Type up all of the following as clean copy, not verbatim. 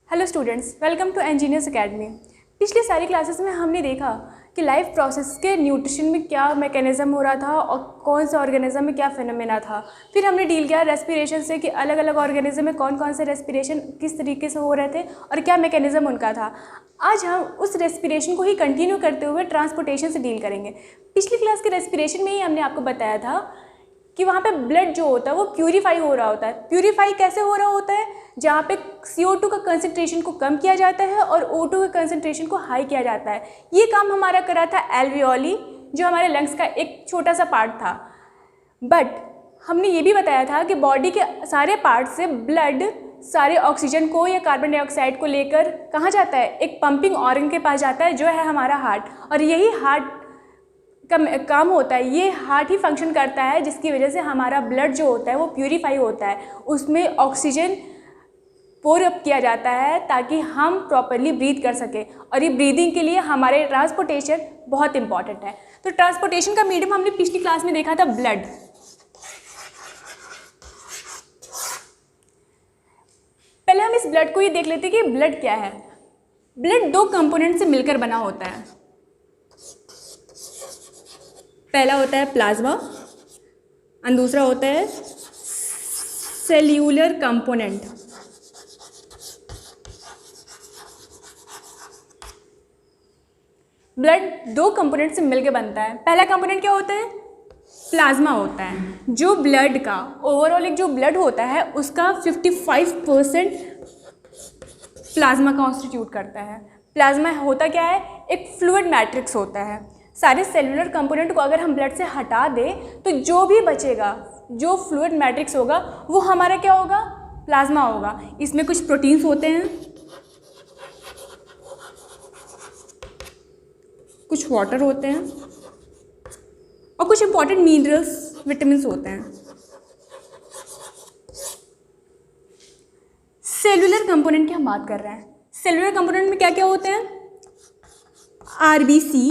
Hello students, welcome to engineers academy. पिछली सारी classes में हमने देखा कि लाइफ प्रोसेस के न्यूट्रिशन में क्या मैकेनिज्म हो रहा था और कौन से ऑर्गेनिज्म में क्या फिनोमेना था। फिर हमने डील किया रेस्पिरेशन से कि अलग अलग ऑर्गेनिज्म में कौन कौन से रेस्पिरेशन किस तरीके से हो रहे थे और क्या मैकेनिज्म उनका था। आज हम उस रेस्पिरेशन को ही कंटिन्यू करते हुए ट्रांसपोर्टेशन से डील करेंगे। पिछली क्लास के रेस्पिरेशन में ही हमने आपको बताया था कि वहाँ पे ब्लड जो होता है वो प्यूरीफाई हो रहा होता है। प्यूरीफाई कैसे हो रहा होता है? जहाँ पे CO2 का कंसंट्रेशन को कम किया जाता है और O2 के कंसंट्रेशन को हाई किया जाता है। ये काम हमारा करा था एल्वियोली, जो हमारे लंग्स का एक छोटा सा पार्ट था। बट हमने ये भी बताया था कि बॉडी के सारे पार्ट से ब्लड सारे ऑक्सीजन को या कार्बन डाइऑक्साइड को लेकर कहाँ जाता है? एक पंपिंग ऑर्गन के पास जाता है, जो है हमारा हार्ट। और यही हार्ट का काम होता है, ये हार्ट ही फंक्शन करता है, जिसकी वजह से हमारा ब्लड जो होता है वो प्यूरीफाई होता है। उसमें ऑक्सीजन पोर अप किया जाता है ताकि हम प्रॉपरली ब्रीथ कर सकें, और ये ब्रीदिंग के लिए हमारे ट्रांसपोर्टेशन बहुत इंपॉर्टेंट है। तो ट्रांसपोर्टेशन का मीडियम हमने पिछली क्लास में देखा था ब्लड। पहले हम इस ब्लड को ये देख लेते हैं कि ब्लड क्या है। ब्लड दो कंपोनेंट से मिलकर बना होता है। पहला होता है प्लाज्मा और दूसरा होता है सेल्यूलर कंपोनेंट। ब्लड दो कंपोनेंट से मिलकर बनता है। पहला कंपोनेंट क्या होता है? प्लाज्मा होता है, जो ब्लड का ओवरऑल एक जो ब्लड होता है उसका 55% प्लाज्मा कॉन्स्टिट्यूट करता है। प्लाज्मा होता क्या है? एक फ्लूइड मैट्रिक्स होता है। सारे सेलुलर कंपोनेंट को अगर हम ब्लड से हटा दें तो जो भी बचेगा, जो फ्लूइड मैट्रिक्स होगा, वो हमारा क्या होगा? प्लाज्मा होगा। इसमें कुछ प्रोटीन्स होते हैं, कुछ वाटर होते हैं और कुछ इंपॉर्टेंट मिनरल्स, विटामिन्स होते हैं। सेलुलर कंपोनेंट की हम बात कर रहे हैं। सेलुलर कंपोनेंट में क्या क्या होते हैं? RBC,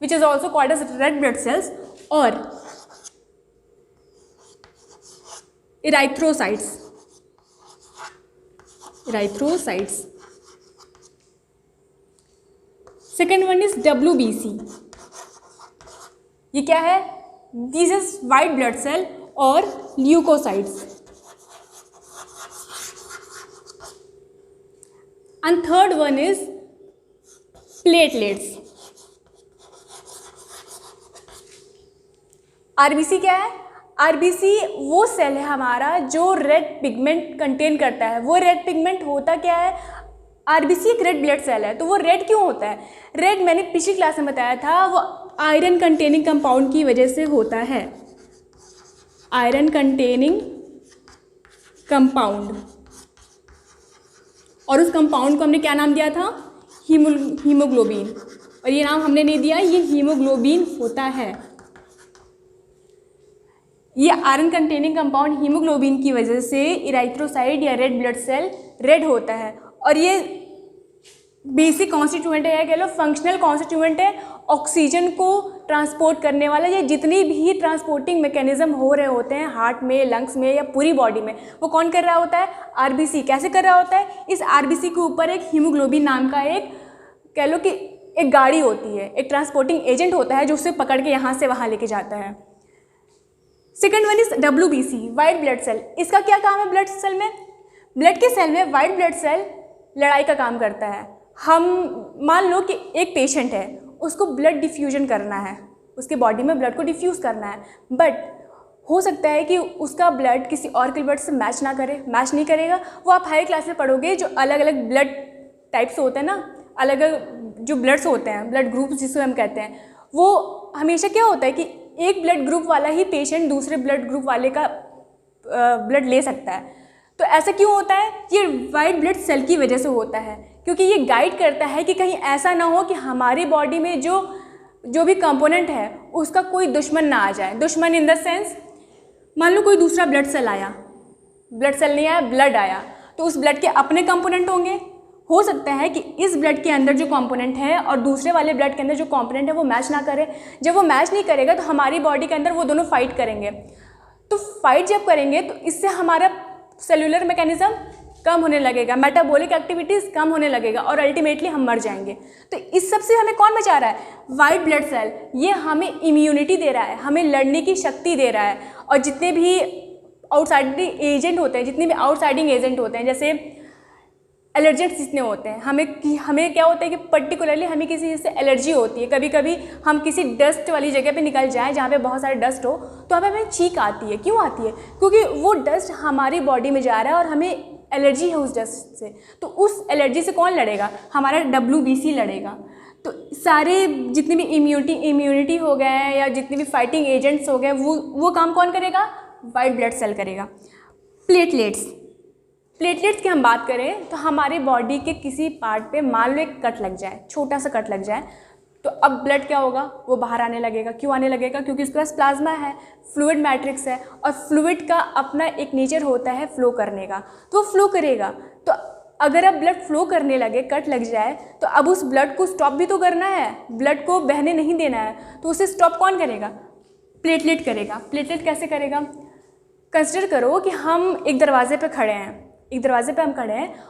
which is also called as red blood cells, और erythrocytes। Second one is WBC। ये क्या है? This is white blood cell और leukocytes. And third one is platelets. RBC क्या है? RBC वो सेल है हमारा जो रेड पिगमेंट कंटेन करता है। वो रेड पिगमेंट होता क्या है? RBC एक रेड ब्लड सेल है, तो वो रेड क्यों होता है? रेड मैंने पिछली क्लास में बताया था, वो आयरन कंटेनिंग कंपाउंड की वजह से होता है। आयरन कंटेनिंग कंपाउंड, और उस कंपाउंड को हमने क्या नाम दिया था? हीमोग्लोबिन। और ये नाम हमने नहीं दिया, ये हीमोग्लोबिन होता है। ये आयरन कंटेनिंग कंपाउंड हीमोग्लोबिन की वजह से इराइथ्रोसाइट या रेड ब्लड सेल रेड होता है। और ये बेसिक कॉन्स्टिट्यूएंट है, या कह लो फंक्शनल कॉन्स्टिट्यूएंट है, ऑक्सीजन को ट्रांसपोर्ट करने वाला। ये जितनी भी ट्रांसपोर्टिंग मैकेनिज्म हो रहे होते हैं हार्ट में, लंग्स में या पूरी बॉडी में, वो कौन कर रहा होता है? RBC। कैसे कर रहा होता है? इस RBC के ऊपर एक हीमोग्लोबिन नाम का एक, कह लो कि एक गाड़ी होती है, एक ट्रांसपोर्टिंग एजेंट होता है, जो उसे पकड़ के यहाँ से वहाँ लेके जाता है। Second one is WBC, white blood cell. इसका क्या काम है ब्लड सेल में? ब्लड के सेल में वाइट ब्लड सेल लड़ाई का काम करता है। हम मान लो कि एक पेशेंट है, उसको ब्लड डिफ्यूजन करना है, उसके बॉडी में ब्लड को डिफ्यूज़ करना है, बट हो सकता है कि उसका ब्लड किसी और के ब्लड से मैच नहीं करेगा। वो आप हाई क्लास में पढ़ोगे, जो अलग अलग ब्लड टाइप्स होते हैं ना, अलग अलग जो ब्लड्स होते हैं, ब्लड ग्रुप्स जिसको हम कहते हैं, वो हमेशा क्या होता है कि एक ब्लड ग्रुप वाला ही पेशेंट दूसरे ब्लड ग्रुप वाले का ब्लड ले सकता है। तो ऐसा क्यों होता है? ये वाइट ब्लड सेल की वजह से होता है, क्योंकि ये गाइड करता है कि कहीं ऐसा ना हो कि हमारी बॉडी में जो भी कंपोनेंट है उसका कोई दुश्मन ना आ जाए। दुश्मन इन द सेंस, मान लो कोई दूसरा ब्लड सेल आया, ब्लड सेल नहीं आया, ब्लड आया, तो उस ब्लड के अपने कंपोनेंट होंगे। हो सकता है कि इस ब्लड के अंदर जो कंपोनेंट है और दूसरे वाले ब्लड के अंदर जो कंपोनेंट है वो मैच ना करे। जब वो मैच नहीं करेगा तो हमारी बॉडी के अंदर वो दोनों फाइट करेंगे। तो फाइट जब करेंगे तो इससे हमारा सेलुलर मैकेनिज्म कम होने लगेगा, मेटाबॉलिक एक्टिविटीज़ कम होने लगेगा और अल्टीमेटली हम मर जाएंगे। तो इस सब से हमें कौन बचा रहा है? White blood cell. ये हमें इम्यूनिटी दे रहा है, हमें लड़ने की शक्ति दे रहा है। और जितने भी आउटसाइडिंग एजेंट होते हैं, जैसे एलर्जेंट्स जितने होते हैं, हमें क्या होता है कि पर्टिकुलरली हमें किसी चीज़ से एलर्जी होती है। कभी कभी हम किसी डस्ट वाली जगह पे निकल जाएं जहाँ पे बहुत सारे डस्ट हो, तो हमें छींक आती है। क्यों आती है? क्योंकि वो डस्ट हमारी बॉडी में जा रहा है और हमें एलर्जी है उस डस्ट से। तो उस एलर्जी से कौन लड़ेगा? हमारा WBC लड़ेगा। तो सारे जितने भी इम्यूनिटी हो गए हैं या जितने भी फाइटिंग एजेंट्स हो गए, वो काम कौन करेगा? वाइट ब्लड सेल करेगा। प्लेटलेट्स की हम बात करें तो हमारे बॉडी के किसी पार्ट पे मान लो एक कट लग जाए, छोटा सा कट लग जाए, तो अब ब्लड क्या होगा? वो बाहर आने लगेगा। क्यों आने लगेगा? क्योंकि उसके पास प्लाज्मा है, फ्लूइड मैट्रिक्स है, और फ्लूइड का अपना एक नेचर होता है फ्लो करने का, तो वो फ्लो करेगा। तो अगर अब ब्लड फ्लो करने लगे, कट लग जाए, तो अब उस ब्लड को स्टॉप भी तो करना है, ब्लड को बहने नहीं देना है। तो उसे स्टॉप कौन करेगा? प्लेटलेट करेगा। प्लेटलेट कैसे करेगा? कंसिडर करो कि हम एक दरवाजे पे खड़े हैं,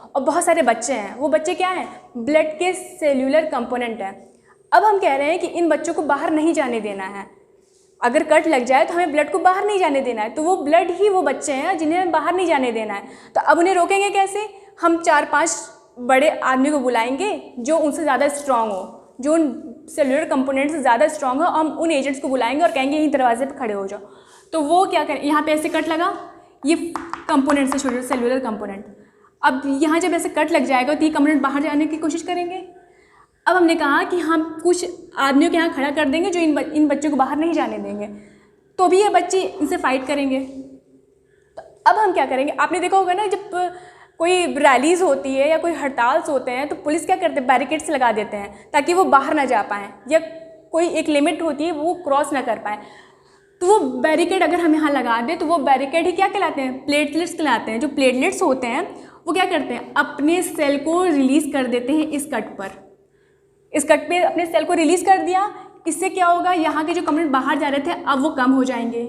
और बहुत सारे बच्चे हैं। वो बच्चे क्या हैं? ब्लड के सेल्यूलर कंपोनेंट हैं। अब हम कह रहे हैं कि इन बच्चों को बाहर नहीं जाने देना है। अगर कट लग जाए तो हमें ब्लड को बाहर नहीं जाने देना है। तो वो ब्लड ही वो बच्चे हैं जिन्हें बाहर नहीं जाने देना है। तो अब उन्हें रोकेंगे कैसे? हम 4-5 बड़े आदमी को बुलाएंगे जो उनसे ज़्यादा स्ट्रांग हो, जो उन सेल्यूलर कंपोनेंट से ज़्यादा स्ट्रांग हो। हम उन एजेंट्स को बुलाएंगे और कहेंगे यहीं दरवाजे पर खड़े हो जाओ। तो वो क्या करें? यहाँ पे ऐसे कट लगा, ये कंपोनेंट्स है, छोटे सेल्यूलर कंपोनेंट। अब यहाँ जब ऐसे कट लग जाएगा तो ये कंपोनेंट बाहर जाने की कोशिश करेंगे। अब हमने कहा कि हम कुछ आदमियों के यहाँ खड़ा कर देंगे जो इन बच्चों को बाहर नहीं जाने देंगे, तो भी ये बच्चे इनसे फाइट करेंगे। तो अब हम क्या करेंगे? आपने देखा होगा ना, जब कोई रैलीज़ होती है या कोई हड़ताल होते हैं तो पुलिस क्या करते हैं? बैरिकेड्स लगा देते हैं ताकि वो बाहर ना जा पाएँ, या कोई एक लिमिट होती है वो क्रॉस ना कर पाएँ। तो वो बैरिकेड अगर हम यहाँ लगा दें तो वो बैरिकेड ही क्या कहलाते हैं? प्लेटलेट्स कहलाते हैं। जो प्लेटलेट्स होते हैं वो क्या करते हैं? अपने सेल को रिलीज़ कर देते हैं इस कट पर। इस कट पे अपने सेल को रिलीज़ कर दिया। इससे क्या होगा? यहाँ के जो कंपोनेंट बाहर जा रहे थे अब वो कम हो जाएंगे,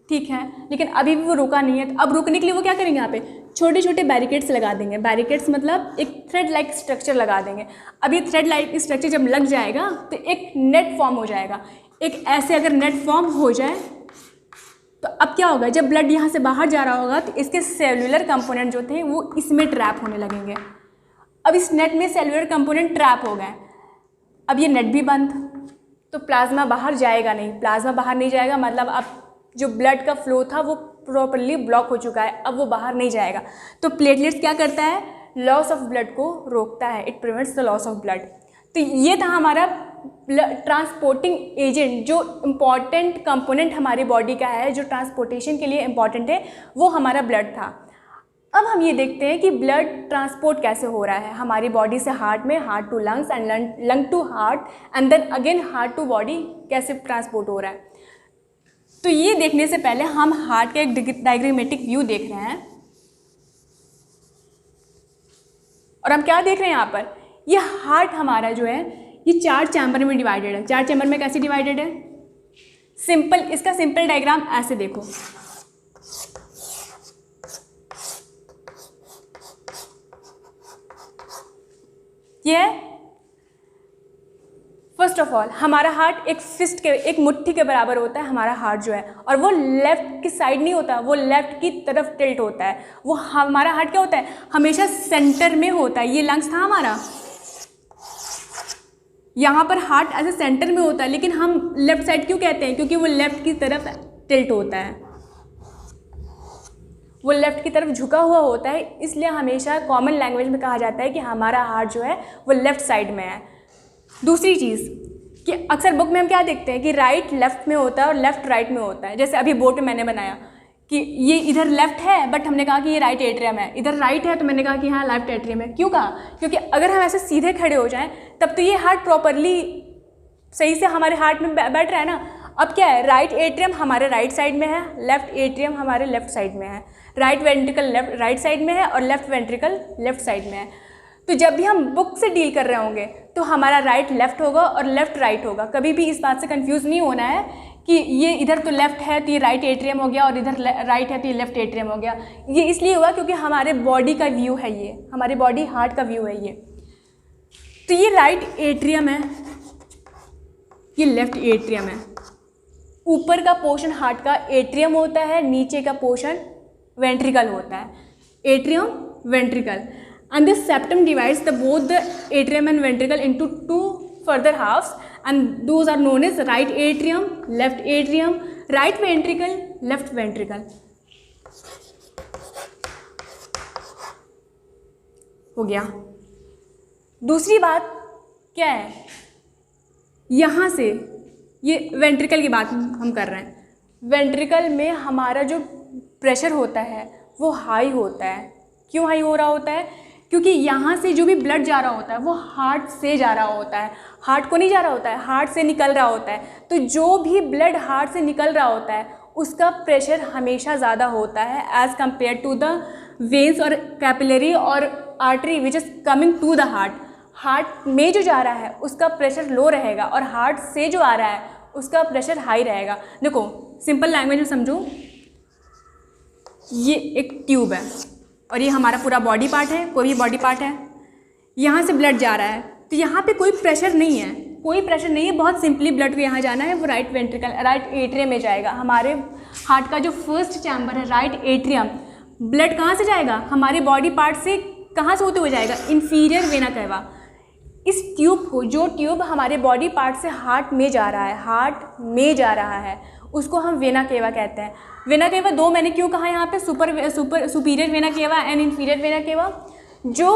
ठीक है। लेकिन अभी भी वो रुका नहीं है। तो अब रुकने के लिए वो क्या करेंगे? यहाँ पे छोटे छोटे बैरिकेड्स लगा देंगे। बैरिकेड्स मतलब एक थ्रेड लाइक स्ट्रक्चर लगा देंगे। अब ये थ्रेड लाइक स्ट्रक्चर जब लग जाएगा तो एक नेट फॉर्म हो जाएगा। एक ऐसे अगर नेट फॉर्म हो जाए तो अब क्या होगा? जब ब्लड यहाँ से बाहर जा रहा होगा तो इसके सेल्यूलर कंपोनेंट जो थे वो इसमें ट्रैप होने लगेंगे। अब इस नेट में सेल्यूलर कंपोनेंट ट्रैप हो गए। अब ये नेट भी बंद, तो प्लाज्मा बाहर जाएगा नहीं। प्लाज्मा बाहर नहीं जाएगा मतलब अब जो ब्लड का फ्लो था वो प्रॉपर्ली ब्लॉक हो चुका है, अब वो बाहर नहीं जाएगा। तो प्लेटलेट्स क्या करता है? लॉस ऑफ ब्लड को रोकता है। It prevents the loss of blood. तो ये था हमारा ट्रांसपोर्टिंग एजेंट। जो इम्पॉर्टेंट कंपोनेंट हमारी बॉडी का है, जो ट्रांसपोर्टेशन के लिए इम्पॉर्टेंट है, वो हमारा ब्लड था। अब हम ये देखते हैं कि ब्लड ट्रांसपोर्ट कैसे हो रहा है हमारी बॉडी से हार्ट में, heart to lungs and lung to heart and then again heart to body कैसे ट्रांसपोर्ट हो रहा है। तो ये देखने से पहले हम हार्ट का एक डायग्रामेटिक व्यू देख रहे हैं। और हम क्या देख रहे हैं यहाँ पर? ये हार्ट हमारा जो है ये 4 चैम्बर में डिवाइडेड है। 4 चैम्बर में कैसे डिवाइडेड है? सिंपल, इसका सिंपल डायग्राम ऐसे देखो। ये फर्स्ट ऑफ ऑल हमारा हार्ट एक मुट्ठी के बराबर होता है हमारा हार्ट जो है, और वो लेफ्ट की साइड नहीं होता, वो लेफ्ट की तरफ टिल्ट होता है। वो हमारा हार्ट क्या होता है? हमेशा सेंटर में होता है। ये लंग्स था हमारा, यहाँ पर हार्ट ऐसे सेंटर में होता है, लेकिन हम लेफ्ट साइड क्यों कहते हैं? क्योंकि वो लेफ्ट की तरफ टिल्ट होता है, वो लेफ्ट की तरफ झुका हुआ होता है। इसलिए हमेशा कॉमन लैंग्वेज में कहा जाता है कि हमारा हार्ट जो है वो लेफ्ट साइड में है। दूसरी चीज़ कि अक्सर बुक में हम क्या देखते हैं कि राइट लेफ्ट में होता है और लेफ्ट राइट में होता है। जैसे अभी बोर्ड में मैंने बनाया कि ये इधर लेफ्ट है बट हमने कहा कि ये राइट एट्रियम है, इधर राइट है तो मैंने कहा कि हाँ लेफ्ट एट्रियम है। क्यों कहा? क्योंकि अगर हम ऐसे सीधे खड़े हो जाएं तब तो ये हार्ट प्रॉपरली सही से हमारे हार्ट में बैठ रहा है ना। अब क्या है? राइट एट्रियम हमारे राइट साइड में है, लेफ्ट एट्रियम हमारे लेफ्ट साइड में है। Right ventricle left right side में है और लेफ्ट वेंट्रिकल लेफ्ट साइड में है। तो जब भी हम बुक से डील कर रहे होंगे तो हमारा राइट लेफ्ट होगा और लेफ्ट राइट होगा। कभी भी इस बात से कंफ्यूज नहीं होना है कि ये इधर तो लेफ़्ट है तो ये राइट एट्रियम हो गया, और इधर राइट है तो ये लेफ़्ट एट्रियम हो गया। ये इसलिए हुआ क्योंकि हमारे बॉडी का व्यू है, ये हमारे बॉडी हार्ट का व्यू है ये। तो ये राइट एट्रियम है, ये लेफ़्ट एट्रियम है। ऊपर का पोर्शन हार्ट का एट्रियम होता है, नीचे का पोर्शन वेंट्रिकल होता है, atrium ventricle. And this septum divides the both the atrium and ventricle into two further halves, and those are known as right atrium, left atrium, right ventricle, left ventricle। हो गया। दूसरी बात क्या है, यहाँ से ये वेंट्रिकल की बात हम कर रहे हैं। वेंट्रिकल में हमारा जो प्रेशर होता है वो हाई होता है। क्यों हाई हो रहा होता है? क्योंकि यहाँ से जो भी ब्लड जा रहा होता है वो हार्ट से जा रहा होता है, हार्ट को नहीं जा रहा होता है, हार्ट से निकल रहा होता है। तो जो भी ब्लड हार्ट से निकल रहा होता है उसका प्रेशर हमेशा ज़्यादा होता है as compare to the veins और कैपिलरी और artery which is coming to the heart. Heart में जो जा रहा है उसका प्रेशर लो रहेगा और हार्ट से जो आ रहा है उसका प्रेशर हाई रहेगा। देखो सिंपल लैंग्वेज में समझो, ये एक ट्यूब है और ये हमारा पूरा बॉडी पार्ट है, कोई भी बॉडी पार्ट है। यहाँ से ब्लड जा रहा है तो यहाँ पे कोई प्रेशर नहीं है, कोई प्रेशर नहीं है। बहुत सिंपली ब्लड को यहाँ जाना है, वो राइट वेंट्रिकल राइट एट्रियम में जाएगा। हमारे हार्ट का जो फर्स्ट चैम्बर है राइट एट्रियम, ब्लड कहाँ से जाएगा? हमारे बॉडी पार्ट से कहाँ से होते हुए जाएगा? Inferior vena cava. इस ट्यूब को, जो ट्यूब हमारे बॉडी पार्ट से हार्ट में जा रहा है, हार्ट में जा रहा है, उसको हम वेना केवा कहते हैं। वेना केवा दो मैंने क्यों कहा यहाँ पे, superior vena cava and inferior vena cava. जो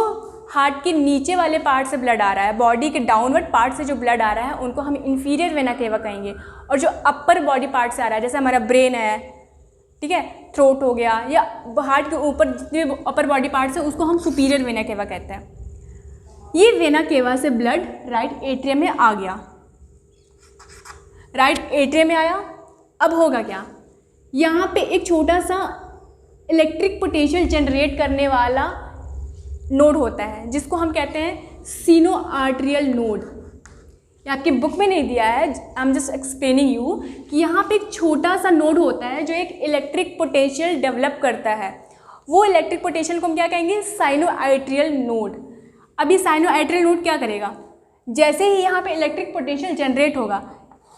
हार्ट के नीचे वाले पार्ट से ब्लड आ रहा है, बॉडी के डाउनवर्ड पार्ट से जो ब्लड आ रहा है उनको हम इंफीरियर वेना केवा कहेंगे। और जो अपर बॉडी पार्ट से आ रहा है, जैसे हमारा ब्रेन है, ठीक है, थ्रोट हो गया, या हार्ट के ऊपर जितने अपर बॉडी पार्ट्स है उसको हम सुपीरियर वेना केवा कहते हैं। ये वेना केवा से ब्लड राइट एट्रियम में आ गया, राइट एट्रियम में आया। अब होगा क्या, यहाँ पे एक छोटा सा इलेक्ट्रिक पोटेंशियल जनरेट करने वाला नोड होता है जिसको हम कहते हैं सीनो आर्टरियल नोड। ये आपकी बुक में नहीं दिया है, I am just explaining you कि यहाँ पे एक छोटा सा नोड होता है जो एक इलेक्ट्रिक पोटेंशियल डेवलप करता है। वो इलेक्ट्रिक पोटेंशियल को हम क्या कहेंगे? Sino arterial node. अभी साइनो आर्टरियल नोड क्या करेगा? जैसे ही यहाँ पे इलेक्ट्रिक पोटेंशियल जनरेट होगा,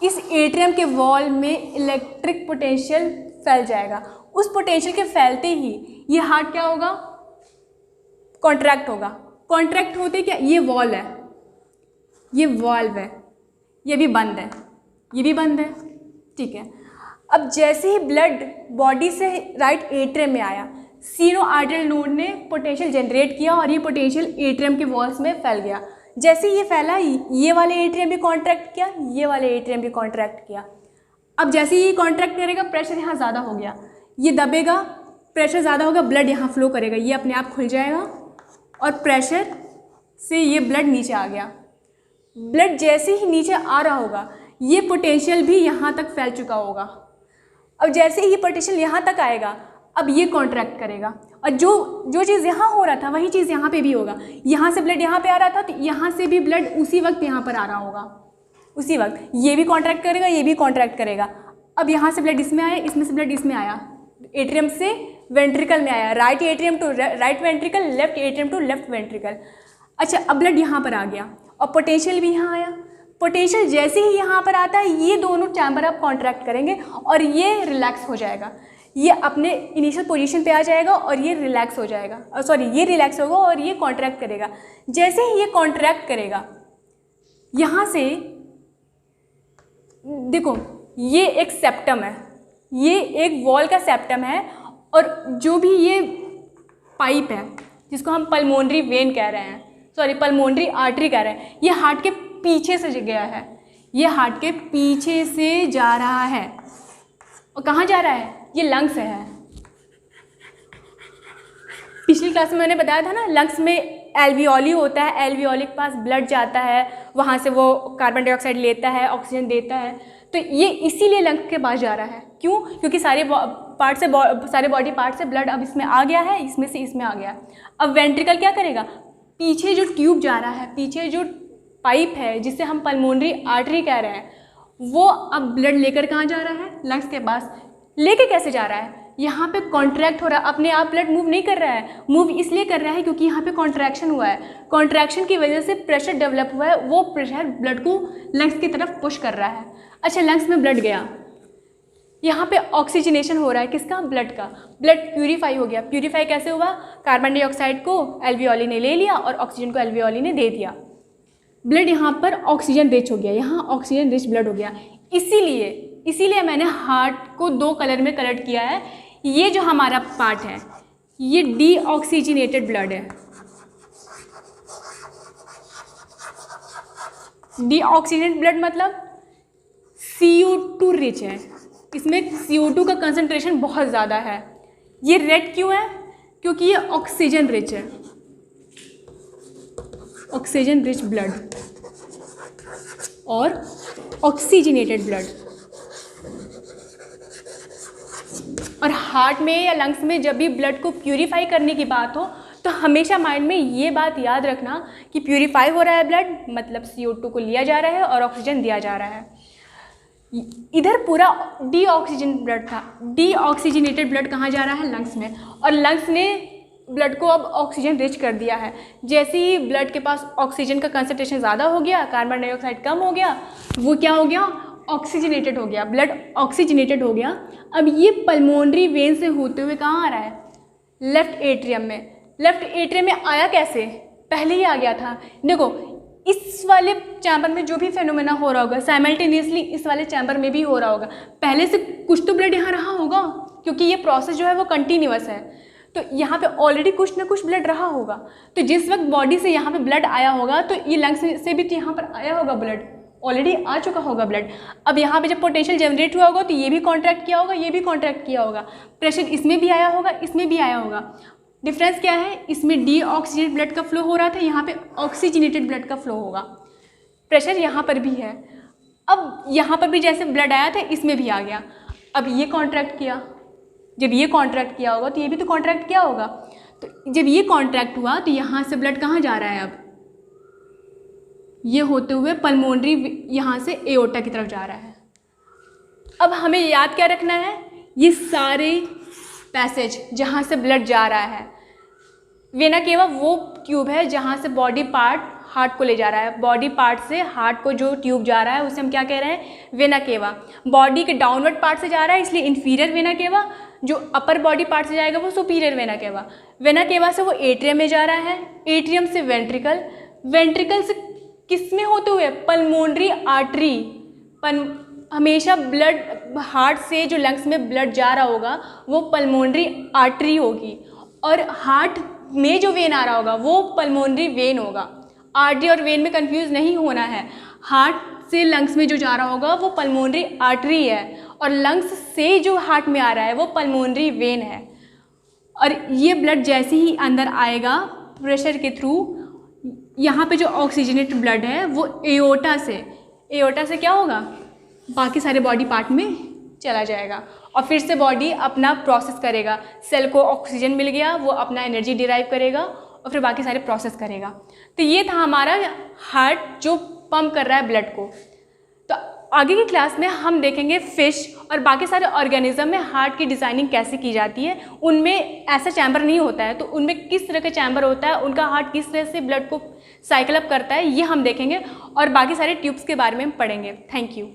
इस एट्रियम के वॉल में इलेक्ट्रिक पोटेंशियल फैल जाएगा। उस पोटेंशियल के फैलते ही ये हार्ट क्या होगा? कॉन्ट्रैक्ट होगा। कॉन्ट्रैक्ट होते क्या? ये वॉल है, ये वॉल्व है, ये भी बंद है, ये भी बंद है, ठीक है। अब जैसे ही ब्लड बॉडी से राइट एट्रियम में आया, सीनो आर्टरियल नोड ने पोटेंशियल जनरेट किया और ये पोटेंशियल एट्रियम के वॉल्स में फैल गया। जैसे ये फैला, ये वाले एट्रियम भी कॉन्ट्रैक्ट किया, ये वाले एट्रियम भी कॉन्ट्रैक्ट किया। अब जैसे ये कॉन्ट्रैक्ट करेगा, प्रेशर यहाँ ज़्यादा हो गया, ये दबेगा, प्रेशर ज़्यादा होगा, ब्लड यहाँ फ्लो करेगा, ये अपने आप खुल जाएगा और प्रेशर से ये ब्लड नीचे आ गया। ब्लड जैसे ही नीचे आ रहा होगा, ये पोटेंशियल भी यहाँ तक फैल चुका होगा। अब जैसे ही ये पोटेंशियल यहाँ तक आएगा, अब ये कॉन्ट्रैक्ट करेगा और जो चीज़ यहाँ हो रहा था वही चीज़ यहाँ पे भी होगा। यहाँ से ब्लड यहाँ पे आ रहा था तो यहाँ से भी ब्लड उसी वक्त यहाँ पर आ रहा होगा, उसी वक्त ये भी कॉन्ट्रैक्ट करेगा, ये भी कॉन्ट्रैक्ट करेगा। अब यहाँ से ब्लड इसमें आया, इसमें से ब्लड इसमें आया, एट्रियम से वेंट्रिकल में आया, right atrium to right ventricle, left atrium to left ventricle. अच्छा, अब ब्लड यहाँ पर आ गया और पोटेंशियल भी यहाँ आया। पोटेंशियल जैसे ही यहाँ पर आता है, ये दोनों चैम्बर आप कॉन्ट्रैक्ट करेंगे और ये रिलैक्स हो जाएगा, ये अपने इनिशियल पोजीशन पे आ जाएगा और ये रिलैक्स हो जाएगा, ये रिलैक्स होगा और ये कॉन्ट्रैक्ट करेगा। जैसे ही ये कॉन्ट्रैक्ट करेगा, यहाँ से देखो ये एक सेप्टम है, ये एक वॉल का सेप्टम है और जो भी ये पाइप है जिसको हम पल्मोनरी वेन कह रहे हैं, पल्मोनरी आर्टरी कह रहे हैं, ये हार्ट के पीछे से गया है, ये हार्ट के पीछे से जा रहा है। और कहाँ जा रहा है? ये लंग्स है। पिछली क्लास में मैंने बताया था ना, लंग्स में एल्वियोली होता है, एल्वियोली के पास ब्लड जाता है, वहाँ से वो कार्बन डाइऑक्साइड लेता है, ऑक्सीजन देता है। तो ये इसीलिए लंग्स के पास जा रहा है। क्यों? क्योंकि सारे बॉडी पार्ट से ब्लड अब इसमें आ गया है, इसमें से इसमें आ गया। अब वेंट्रिकल क्या करेगा? पीछे जो ट्यूब जा रहा है, पीछे जो पाइप है जिसे हम पल्मोनरी आर्टरी कह रहे हैं, वो अब ब्लड लेकर कहाँ जा रहा है, लंग्स के पास। लेके कैसे जा रहा है, यहाँ पे कॉन्ट्रैक्ट हो रहा है, अपने आप ब्लड मूव नहीं कर रहा है, मूव इसलिए कर रहा है क्योंकि यहाँ पे कॉन्ट्रैक्शन हुआ है, कॉन्ट्रैक्शन की वजह से प्रेशर डेवलप हुआ है, वो प्रेशर ब्लड को लंग्स की तरफ पुश कर रहा है। अच्छा, लंग्स में ब्लड गया, यहाँ पे ऑक्सीजनेशन हो रहा है, किसका, ब्लड का, ब्लड प्यूरीफाई हो गया। प्यूरीफाई कैसे हुआ, कार्बन डाइऑक्साइड को एल्वियोली ने ले लिया और ऑक्सीजन को एल्वियोली ने दे दिया, ब्लड यहाँ पर ऑक्सीजन रिच हो गया, यहाँ ऑक्सीजन रिच ब्लड हो गया। इसीलिए मैंने हार्ट को 2 कलर में कलर किया है। ये जो हमारा पार्ट है ये डीऑक्सीजनेटेड ब्लड है, डीऑक्सीजनेटेड ब्लड मतलब CO2 रिच है, इसमें CO2 का कंसंट्रेशन बहुत ज़्यादा है। ये रेड क्यों है, क्योंकि ये ऑक्सीजन रिच है, ऑक्सीजन रिच ब्लड और ऑक्सीजनेटेड ब्लड। और हार्ट में या लंग्स में जब भी ब्लड को प्यूरीफाई करने की बात हो तो हमेशा माइंड में ये बात याद रखना कि प्यूरीफाई हो रहा है ब्लड मतलब CO2 को लिया जा रहा है और ऑक्सीजन दिया जा रहा है। इधर पूरा डीऑक्सीजन ब्लड था, डीऑक्सीजनेटेड ब्लड कहाँ जा रहा है, लंग्स में, और लंग्स ने ब्लड को अब ऑक्सीजन रिच कर दिया है। जैसे ही ब्लड के पास ऑक्सीजन का कंसंट्रेशन ज़्यादा हो गया, कार्बन डाइऑक्साइड कम हो गया, वो क्या हो गया, ऑक्सीजनेटेड हो गया, ब्लड ऑक्सीजनेटेड हो गया। अब ये पल्मोनरी वेन से होते हुए कहाँ आ रहा है, लेफ्ट एट्रियम में। लेफ्ट एट्रियम में आया कैसे, पहले ही आ गया था। देखो इस वाले चैम्बर में जो भी फेनोमेना हो रहा होगा साइमल्टेनियसली इस वाले चैम्बर में भी हो रहा होगा। पहले से कुछ तो ब्लड यहाँ रहा होगा क्योंकि ये प्रोसेस जो है वो कंटिन्यूअस है, तो यहाँ पे ऑलरेडी कुछ ना कुछ ब्लड रहा होगा। तो जिस वक्त बॉडी से यहाँ पे ब्लड आया होगा तो ये लंग्स से भी तो यहाँ पर आया होगा, ब्लड ऑलरेडी आ चुका होगा ब्लड। अब यहाँ पे जब पोटेंशियल जनरेट हुआ होगा तो ये भी कॉन्ट्रैक्ट किया होगा, ये भी कॉन्ट्रैक्ट किया होगा, प्रेशर इसमें भी आया होगा, इसमें भी आया होगा। डिफरेंस क्या है, इसमें डीऑक्सीजनेटेड ब्लड का फ्लो हो रहा था, यहाँ पे ऑक्सीजनेटेड ब्लड का फ्लो होगा। प्रेशर यहाँ पर भी है, अब यहाँ पर भी जैसे ब्लड आया था इसमें भी आ गया। अब ये कॉन्ट्रैक्ट किया, जब ये कॉन्ट्रैक्ट किया होगा तो ये भी तो कॉन्ट्रैक्ट किया होगा। तो जब ये कॉन्ट्रैक्ट हुआ तो यहाँ से ब्लड कहाँ जा रहा है, अब ये होते हुए पल्मोनरी यहाँ से एओर्टा की तरफ जा रहा है। अब हमें याद क्या रखना है, ये सारे पैसेज जहाँ से ब्लड जा रहा है, वेना केवा वो ट्यूब है जहाँ से बॉडी पार्ट हार्ट को ले जा रहा है। बॉडी पार्ट से हार्ट को जो ट्यूब जा रहा है उसे हम क्या कह रहे हैं, वेना केवा। बॉडी के डाउनवर्ड पार्ट से जा रहा है इसलिए इन्फीरियर वेना केवा, जो अपर बॉडी पार्ट से जाएगा वो superior vena cava. Vena cava से वो एट्रियम में जा रहा है, एट्रियम से वेंट्रिकल, वेंट्रिकल से किस में होते हुए, पल्मोनरी आर्टरी। हमेशा ब्लड हार्ट से जो लंग्स में ब्लड जा रहा होगा वो पल्मोनरी आर्टरी होगी, और हार्ट में जो वेन आ रहा होगा वो पल्मोनरी वेन होगा। आर्टरी और वेन में कंफ्यूज नहीं होना है, हार्ट से लंग्स में जो जा रहा होगा वो पल्मोनरी आर्टरी है, और लंग्स से जो हार्ट में आ रहा है वो पल्मोनरी वेन है। और ये ब्लड जैसे ही अंदर आएगा प्रेशर के थ्रू, यहाँ पे जो ऑक्सीजनेटेड ब्लड है वो एओर्टा से क्या होगा, बाकी सारे बॉडी पार्ट में चला जाएगा, और फिर से बॉडी अपना प्रोसेस करेगा। सेल को ऑक्सीजन मिल गया, वो अपना एनर्जी डिराइव करेगा और फिर बाकी सारे प्रोसेस करेगा। तो ये था हमारा हार्ट जो पंप कर रहा है ब्लड को। तो आगे की क्लास में हम देखेंगे फिश और बाकी सारे ऑर्गेनिज्म में हार्ट की डिज़ाइनिंग कैसे की जाती है। उनमें ऐसा चैम्बर नहीं होता है, तो उनमें किस तरह का चैम्बर होता है, उनका हार्ट किस तरह से ब्लड को साइकिल अप करता है, ये हम देखेंगे और बाकी सारे ट्यूब्स के बारे में पढ़ेंगे। Thank you.